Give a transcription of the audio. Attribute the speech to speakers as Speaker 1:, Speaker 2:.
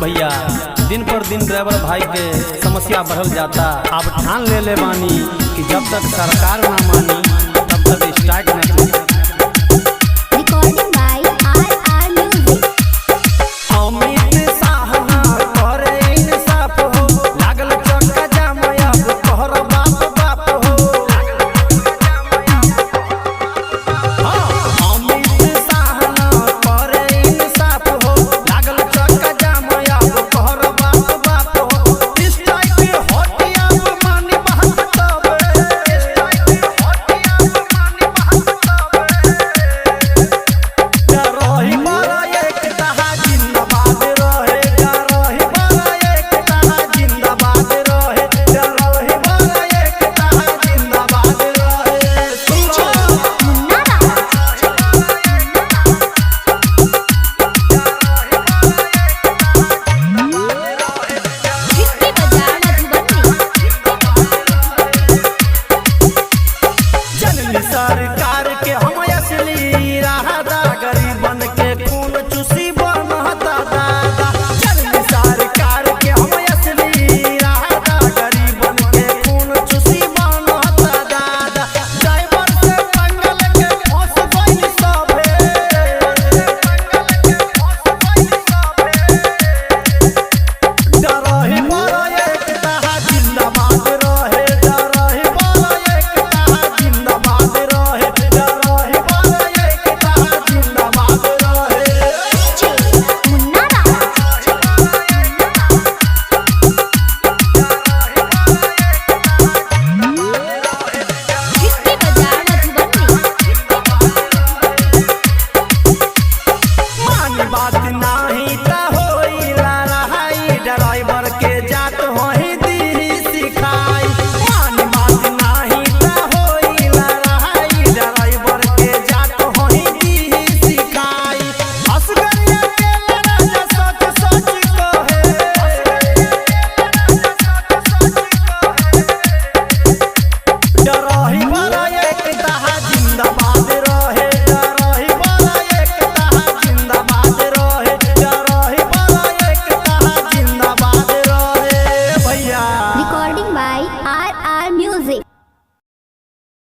Speaker 1: भैया दिन पर दिन ड्राइवर भाई के समस्या बढ़ल जाता। अब ठान ले बानी कि जब तक सरकार ना मानी तब तक स्ट्राइक नहीं। सरकार के हम असली रहता गरीबन के खून चूसी बनता दादा। सरकार के हम असली रहता गरीबन के खून चूसी बनता दादा। ड्राइवर से पंगल के फंस गइल सबे, डरहि बड़ा एकता जिंदाबाद रहे, डरहि बड़ा एकता जिंदाबाद रहे, डरहि बड़ा एकता जिंदाबाद रहे। मानी बात